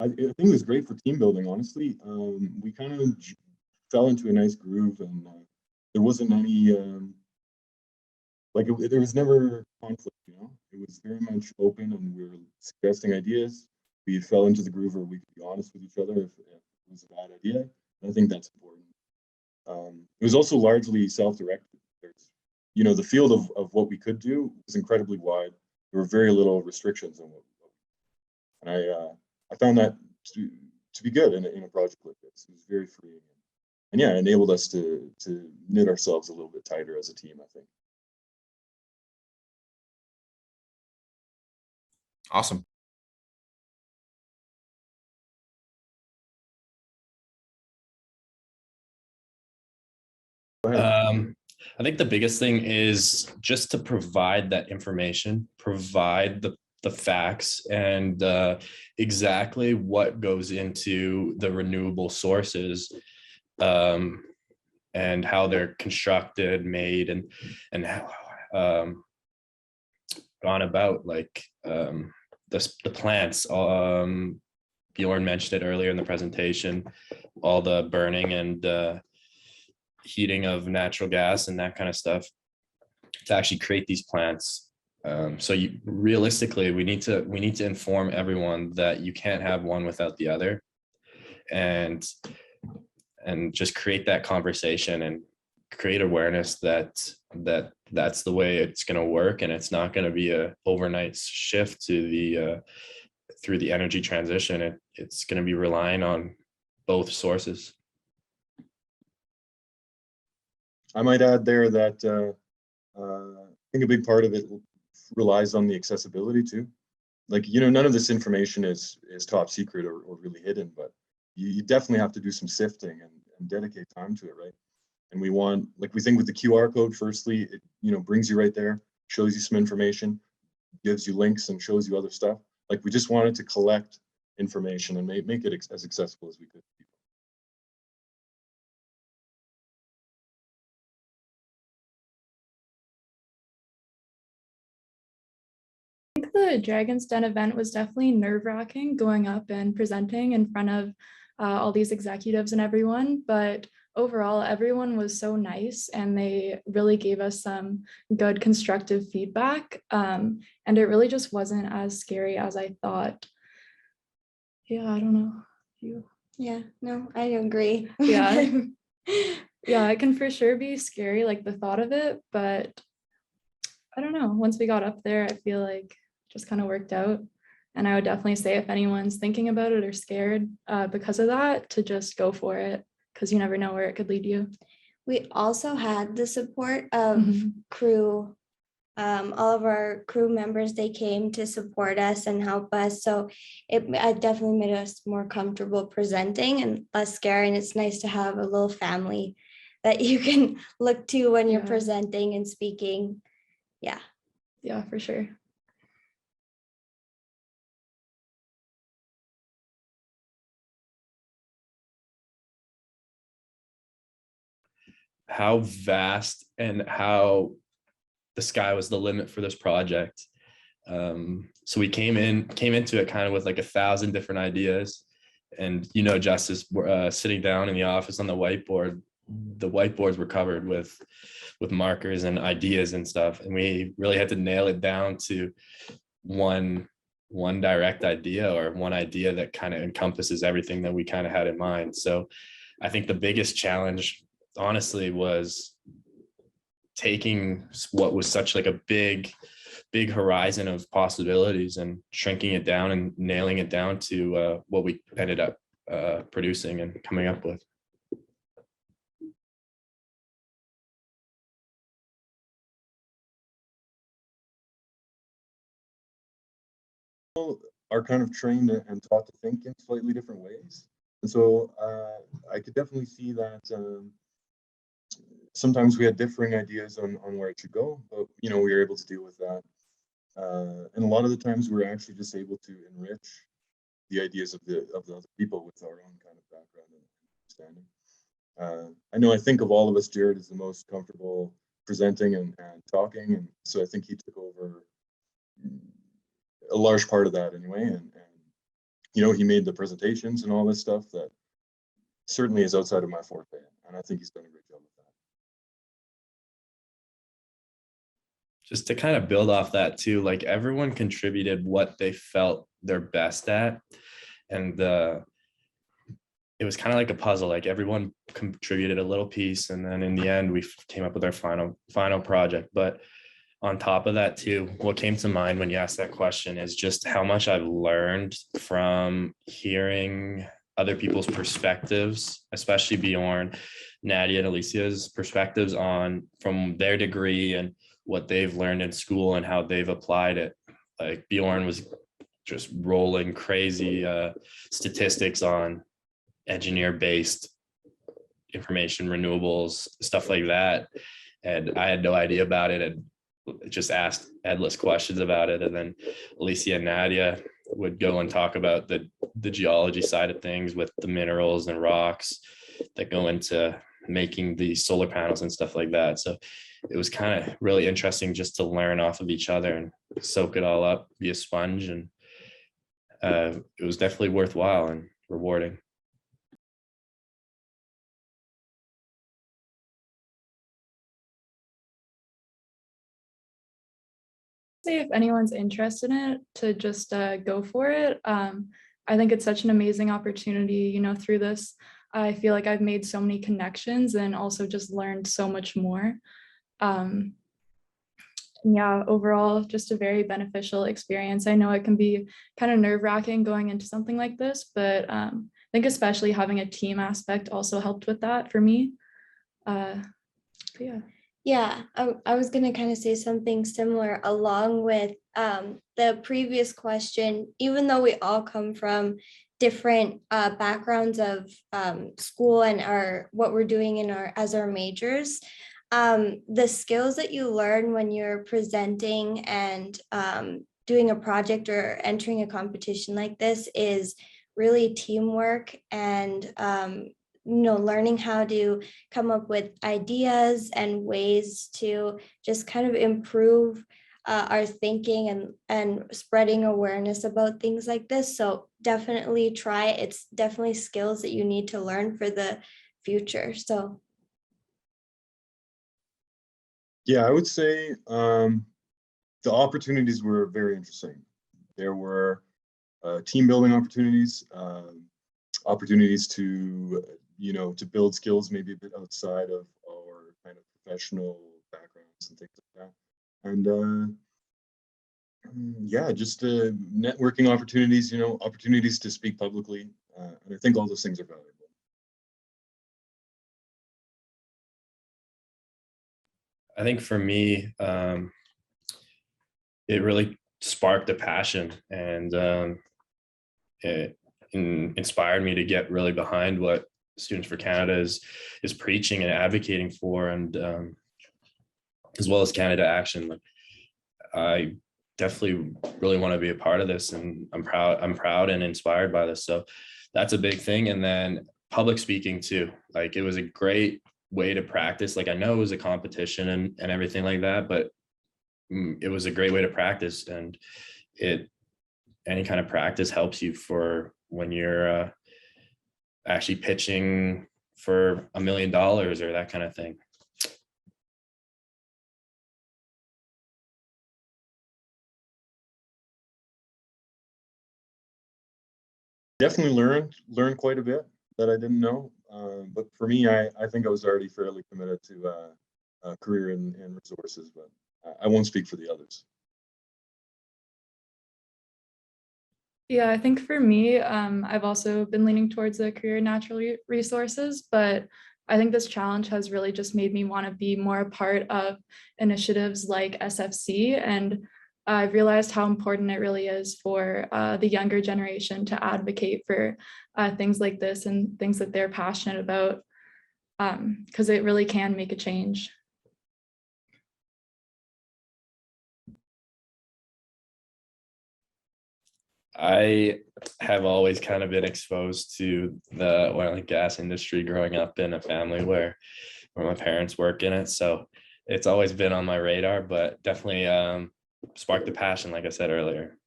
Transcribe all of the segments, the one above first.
I think it was great for team building, honestly. We kind of fell into a nice groove, and there wasn't any, there was never conflict, you know? It was very much open, and we were suggesting ideas. We fell into the groove where we could be honest with each other if it was a bad idea. And I think that's important. It was also largely self-directed. There's, you know, the field of what we could do was incredibly wide. There were very little restrictions on what and I found that to be good in a project like this. It was very freeing, and yeah, it enabled us to knit ourselves a little bit tighter as a team, I think. Awesome. I think the biggest thing is just to provide that information, provide the facts, and exactly what goes into the renewable sources, and how they're constructed, made, and how gone about, like the plants. Björn mentioned it earlier in the presentation, all the burning and heating of natural gas and that kind of stuff to actually create these plants. So realistically, we need to inform everyone that you can't have one without the other, and just create that conversation and create awareness that that's the way it's going to work, and it's not going to be a overnight shift to the through the energy transition. It's going to be relying on both sources. I might add there that I think a big part of it relies on the accessibility too. Like, you know, none of this information is top secret or really hidden, but you definitely have to do some sifting and dedicate time to it, right? And we want, like, we think with the QR code, firstly, it, you know, brings you right there, shows you some information, gives you links and shows you other stuff. Like, we just wanted to collect information and make it as accessible as we could. The Dragon's Den event was definitely nerve-wracking, going up and presenting in front of all these executives and everyone, but overall everyone was so nice and they really gave us some good constructive feedback, and it really just wasn't as scary as I thought. Yeah, I don't know. Yeah, no, I agree. Yeah. Yeah, it can for sure be scary, like the thought of it, but I don't know, once we got up there, I feel like just kind of worked out. And I would definitely say if anyone's thinking about it or scared because of that, to just go for it, because you never know where it could lead you. We also had the support of crew. All of our crew members, they came to support us and help us. So it definitely made us more comfortable presenting and less scary. And it's nice to have a little family that you can look to when you're presenting and speaking. Yeah. Yeah, for sure. How vast and how the sky was the limit for this project. So we came into it kind of with like 1,000 different ideas, and, you know, Justice, sitting down in the office on the whiteboards were covered with markers and ideas and stuff, and we really had to nail it down to one direct idea, or one idea that kind of encompasses everything that we kind of had in mind. So I think the biggest challenge, honestly, was taking what was such like a big horizon of possibilities and shrinking it down and nailing it down to what we ended up producing and coming up with. Are kind of trained and taught to think in slightly different ways, and so I could definitely see that sometimes we had differing ideas on where it should go, but, you know, we were able to deal with that, and a lot of the times we were actually just able to enrich the ideas of the other people with our own kind of background and understanding. I know, I think of all of us, Jared is the most comfortable presenting and talking, and so I think he took over a large part of that anyway, and he made the presentations and all this stuff that certainly is outside of my forte, and I think he's done a great job with that. Just to kind of build off that too, like everyone contributed what they felt they're best at. And it was kind of like a puzzle, like everyone contributed a little piece. And then in the end, we came up with our final project. But on top of that too, what came to mind when you asked that question is just how much I've learned from hearing other people's perspectives, especially Björn, Nadhiya, and Elysia's perspectives from their degree and what they've learned in school and how they've applied it. Like Björn was just rolling crazy statistics on engineer-based information, renewables, stuff like that. And I had no idea about it and just asked endless questions about it. And then Elysia and Nadhiya would go and talk about the geology side of things with the minerals and rocks that go into making the solar panels and stuff like that. So it was kind of really interesting just to learn off of each other and soak it all up, be a sponge. And it was definitely worthwhile and rewarding. Say if anyone's interested in it, to just go for it. I think it's such an amazing opportunity, through this. I feel like I've made so many connections and also just learned so much more. Yeah, overall, just a very beneficial experience. I know it can be kind of nerve-wracking going into something like this, but I think especially having a team aspect also helped with that for me. Yeah. Yeah, I was going to kind of say something similar along with the previous question. Even though we all come from different backgrounds of school and what we're doing as our majors, the skills that you learn when you're presenting and doing a project or entering a competition like this is really teamwork and learning how to come up with ideas and ways to just kind of improve our thinking and spreading awareness about things like this. So definitely try it. It's definitely skills that you need to learn for the future. So yeah, I would say the opportunities were very interesting. There were team building opportunities, opportunities to to build skills maybe a bit outside of our kind of professional backgrounds and things like that. And yeah, just networking opportunities, opportunities to speak publicly. And I think all those things are valuable. I think for me, it really sparked a passion and it inspired me to get really behind what Students for Canada is preaching and advocating for, and as well as Canada Action. Like, I definitely really want to be a part of this, and I'm proud and inspired by this. So that's a big thing. And then public speaking too. Like, it was a great way to practice. Like, I know it was a competition and everything like that, but it was a great way to practice, and any kind of practice helps you for when you're actually pitching for $1 million or that kind of thing. Definitely learned quite a bit that I didn't know. But for me, I think I was already fairly committed to a career in resources, but I won't speak for the others. Yeah, I think for me, I've also been leaning towards a career in natural resources, but I think this challenge has really just made me want to be more a part of initiatives like SFC. And I've realized how important it really is for the younger generation to advocate for things like this and things that they're passionate about, because it really can make a change. I have always kind of been exposed to the oil and gas industry growing up in a family where my parents work in it. So it's always been on my radar, but definitely sparked the passion, like I said earlier.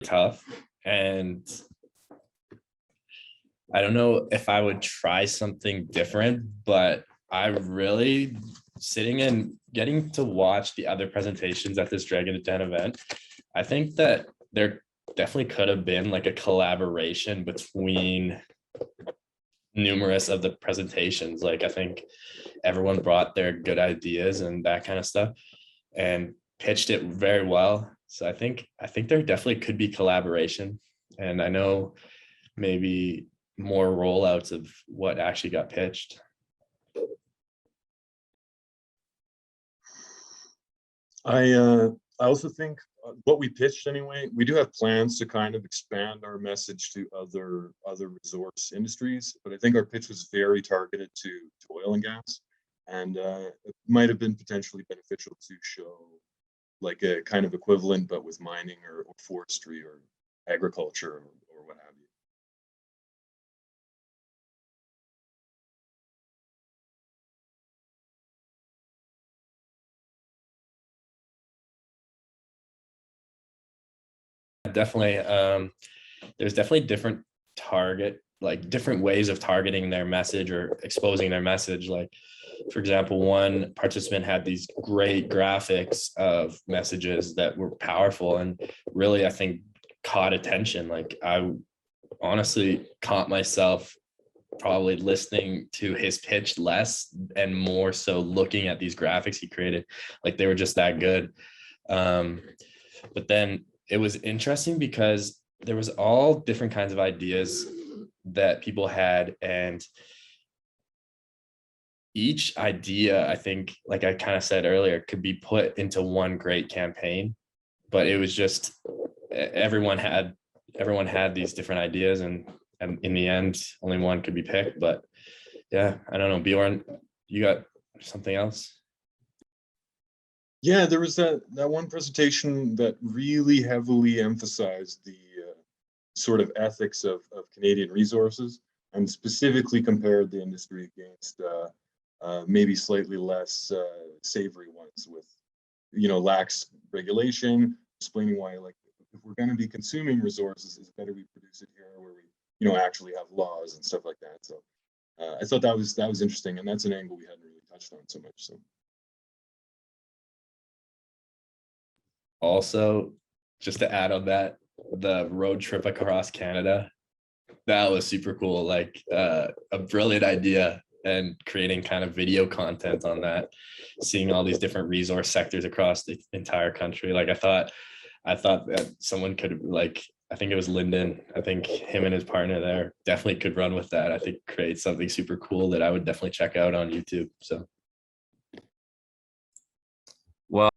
tough, and I don't know if I would try something different, but I really sitting and getting to watch the other presentations at this Dragon Den event. I think that there definitely could have been like a collaboration between numerous of the presentations. Like I think everyone brought their good ideas and that kind of stuff and pitched it very well. So I think there definitely could be collaboration. And I know maybe more rollouts of what actually got pitched. I also think what we pitched anyway, we do have plans to kind of expand our message to other resource industries, but I think our pitch was very targeted to oil and gas, and it might have been potentially beneficial to show like a kind of equivalent, but with mining or forestry or agriculture or what have you. Definitely. There's definitely different different ways of targeting their message or exposing their message. Like, for example, one participant had these great graphics of messages that were powerful and really, I think, caught attention. Like, I honestly caught myself probably listening to his pitch less and more so looking at these graphics he created. Like, they were just that good. But then it was interesting because there was all different kinds of ideas that people had, and each idea, I think, like I kind of said earlier, could be put into one great campaign, but it was just everyone had these different ideas, and in the end only one could be picked. But yeah, I don't know, Bjorn, you got something else? Yeah, there was that one presentation that really heavily emphasized the sort of ethics of Canadian resources, and specifically compared the industry against maybe slightly less savory ones with, lax regulation, explaining why, like, if we're going to be consuming resources, it's better we produce it here where we, actually have laws and stuff like that. So I thought that was interesting, and that's an angle we hadn't really touched on so much. So. Also, just to add on that, the road trip across Canada, that was super cool. Like a brilliant idea, and creating kind of video content on that, seeing all these different resource sectors across the entire country. Like I thought that someone could, like, I think it was Lyndon, I think him and his partner there definitely could run with that. I think create something super cool that I would definitely check out on YouTube. So. Well,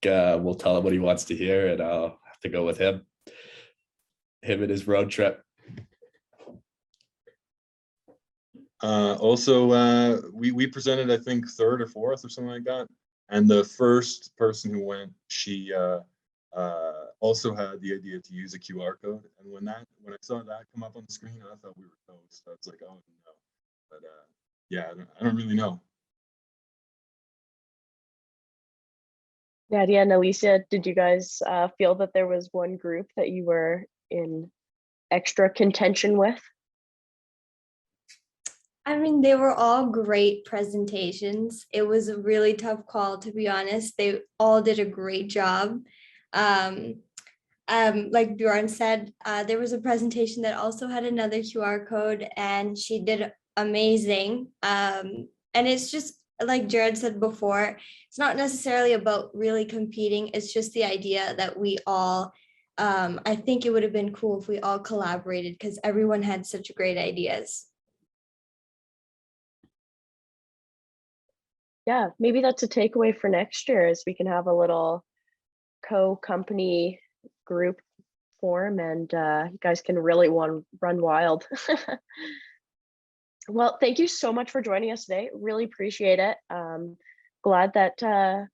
we'll tell him what he wants to hear, and I'll have to go with him and his road trip. Also, we presented, I think, third or fourth or something like that. And the first person who went, she also had the idea to use a QR code. And when I saw that come up on the screen, I thought we were toast. I was like, oh no. But yeah, I don't really know. Nadhiya and Elysia, did you guys feel that there was one group that you were in extra contention with? I mean, they were all great presentations. It was a really tough call, to be honest. They all did a great job. Like Bjorn said, there was a presentation that also had another QR code, and she did amazing. And it's just like Jared said before, it's not necessarily about really competing. It's just the idea that we all, I think it would have been cool if we all collaborated because everyone had such great ideas. Yeah, maybe that's a takeaway for next year, is we can have a little co-company group form, and you guys can really run wild. Well, thank you so much for joining us today. Really appreciate it. Glad that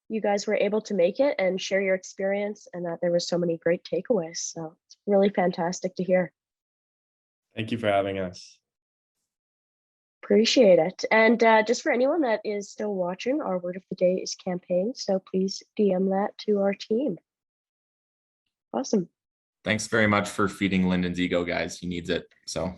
you guys were able to make it and share your experience, and that there were so many great takeaways. So it's really fantastic to hear. Thank you for having us. Appreciate it. And just for anyone that is still watching, our word of the day is campaign. So please DM that to our team. Awesome. Thanks very much for feeding Lyndon's ego, guys. He needs it. So.